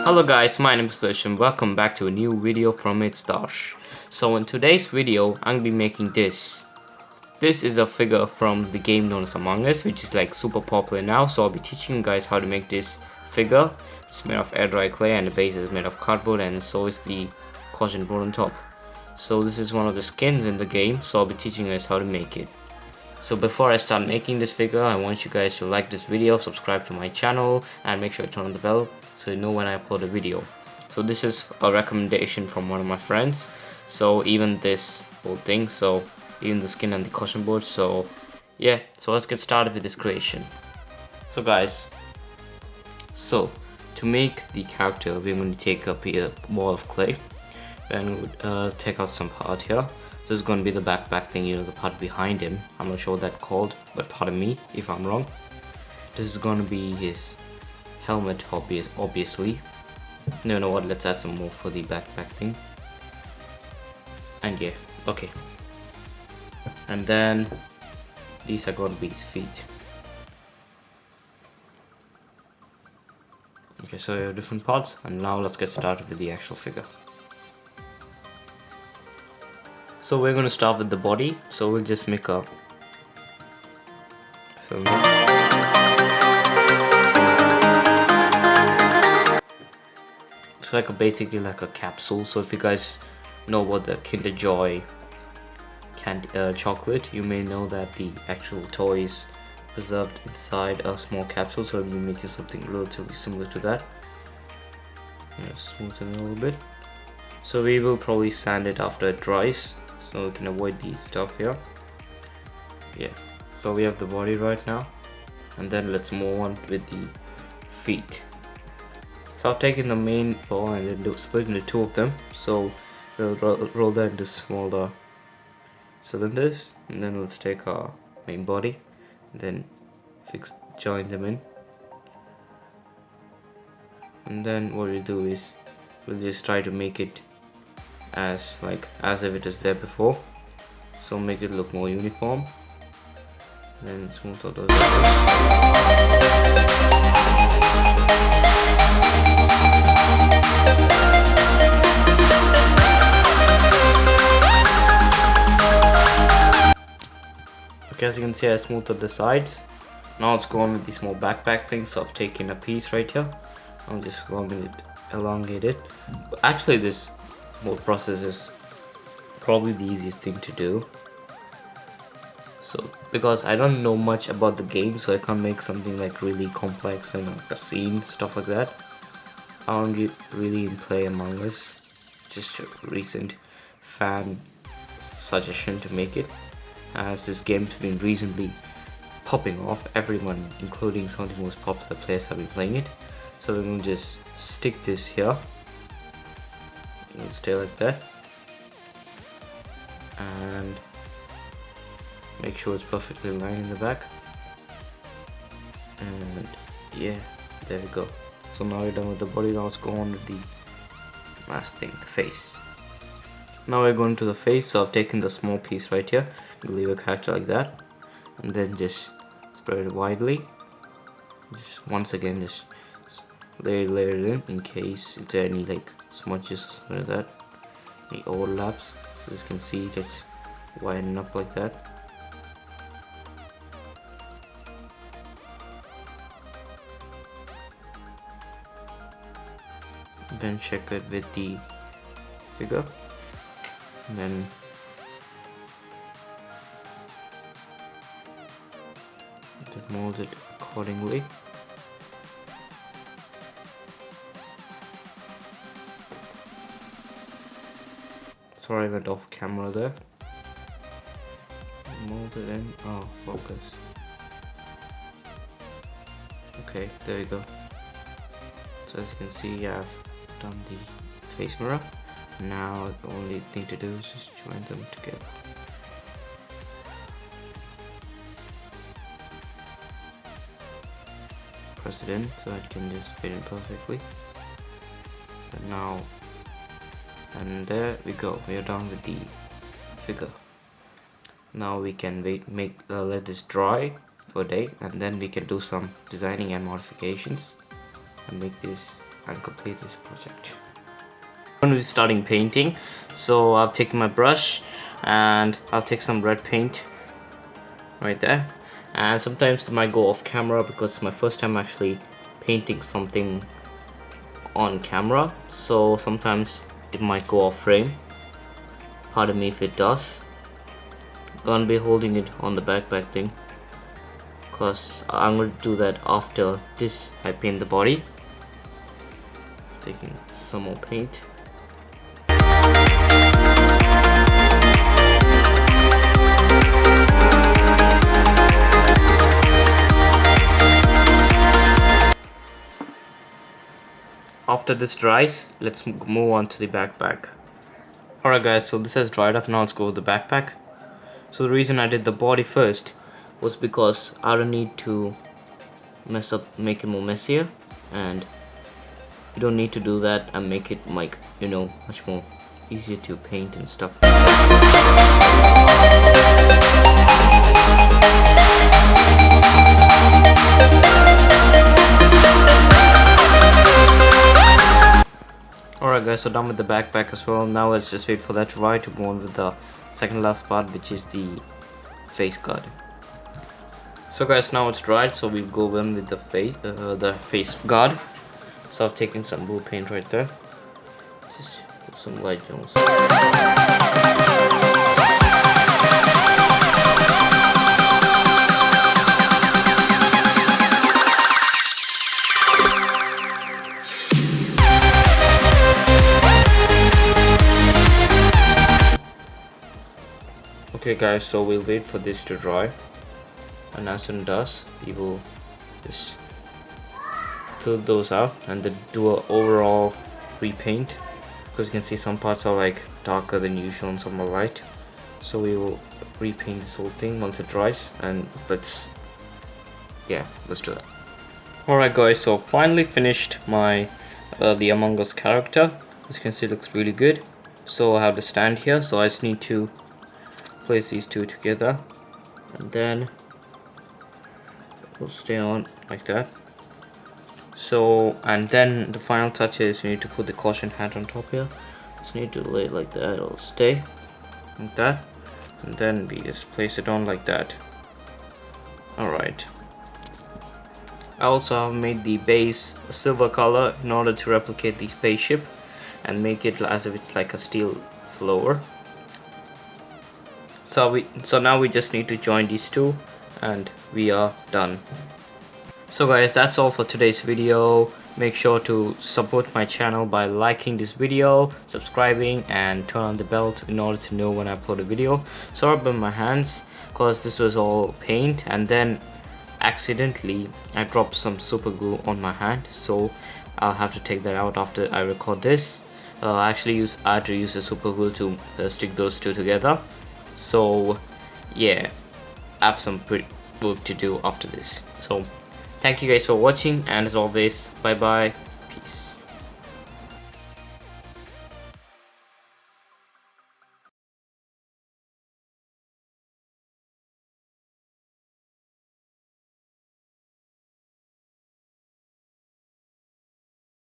Hello guys, my name is Sush and welcome back to a new video from It's Dash. So in today's video, I'm going to be making this. This is a figure from the game known as Among Us, which is like super popular now. So I'll be teaching you guys how to make this figure. It's made of air dry clay and the base is made of cardboard, and so is the caution board on top. So this is one of the skins in the game, so I'll be teaching you guys how to make it. So before I start making this figure, I want you guys to like this video, subscribe to my channel, and make sure to turn on the bell so you know when I upload a video. So this is a recommendation from one of my friends. So even this whole thing, so even the skin and the caution board. So yeah, so let's get started with this creation. So guys, so to make the character, we're going to take up a ball of clay and take out some part here. This is going to be the backpack thing, you know, the part behind him. I'm not sure what that's called, but pardon me if I'm wrong. This is going to be his helmet, obviously. No, you know what, let's add some more for the backpack thing. And yeah, okay. And then these are going to be his feet. Okay, so you have different parts, and now let's get started with the actual figure. So we're going to start with the body, so we'll just make a cylinder. It's like basically like a capsule. So if you guys know about the Kinder Joy chocolate, you may know that the actual toy is preserved inside a small capsule, so we'll be making something relatively similar to that. Yeah, smoothen it a little bit. So we will probably sand it after it dries, so we can avoid the stuff here. Yeah, so we have the body right now, and then let's move on with the feet. So I've taken the main ball and then split into two of them. So we'll roll that into smaller cylinders, and then let's take our main body and then join them in. And then what we'll do is we'll just try to make it as if it is there before, so make it look more uniform. Then smooth out those Okay, as you can see, I smoothed out the sides. Now let's go on with the small backpack thing. So I've taken a piece right here. I'll just elongate it. But actually, this whole process is probably the easiest thing to do. So because I don't know much about the game, so I can't make something like really complex and like a scene, stuff like that. I don't really play Among Us, just a recent fan suggestion to make it, as this game's been recently popping off. Everyone, including some of the most popular players, have been playing it. So we're going to just stick this here. It'll stay like that, and make sure it's perfectly aligned in the back. And yeah, there we go. So now we're done with the body. Now let's go on with the last thing, the face. Now we're going to the face. So I've taken the small piece right here, leave a character like that, and then just spread it widely. Just once again, just layer it in case it's any like smudges or something like that, any overlaps. So as you can see, it's widen up like that. Then check it with the figure, and then mold it accordingly. Sorry, I went off camera there. Mold it in. Oh, focus. Okay, there you go. So as you can see, I've done the face mirror. Now the only thing to do is just join them together. Press it in so it can just fit in perfectly. And now, and there we go. We are done with the figure. Now we can let this dry for a day, and then we can do some designing and modifications and make this and complete this project. I'm going to be starting painting, so I've taken my brush and I'll take some red paint right there, and sometimes it might go off camera because it's my first time actually painting something on camera, so sometimes it might go off frame. Pardon me if it does. I'm gonna be holding it on the backpack thing because I'm going to do that after this. I paint the body. Taking some more paint. After this dries, let's move on to the backpack. Alright guys, so this has dried up. Now let's go with the backpack. So the reason I did the body first was because I don't need to make it more messier, and you don't need to do that and make it like, you know, much more easier to paint and stuff. Alright guys, so done with the backpack as well. Now let's just wait for that to dry to go on with the second last part, which is the face guard. So guys, now it's dried, so we go in with the face guard. So I've taken some blue paint right there. Just put some light tones. Okay guys, so we'll wait for this to dry, and as soon as it does, we will just fill those out and then do an overall repaint, because you can see some parts are like darker than usual and some are light. So we will repaint this whole thing once it dries, and let's do that. Alright guys, so finally finished my the Among Us character. As you can see, it looks really good. So I have the stand here, so I just need to place these two together, and then we'll stay on like that. So, and then the final touch is we need to put the caution hat on top here. Just need to lay it like that. It'll stay like that, and then we just place it on like that. Alright, I also have made the base a silver color in order to replicate the spaceship and make it as if it's like a steel floor. So now we just need to join these two and we are done. So guys, that's all for today's video. Make sure to support my channel by liking this video, subscribing, and turn on the bell in order to know when I upload a video. Sorry about my hands, because this was all paint, and then accidentally I dropped some super glue on my hand, so I'll have to take that out after I record this. I had to use the super glue to stick those two together. So yeah, I have some pretty work to do after this. So thank you guys for watching, and as always, bye bye.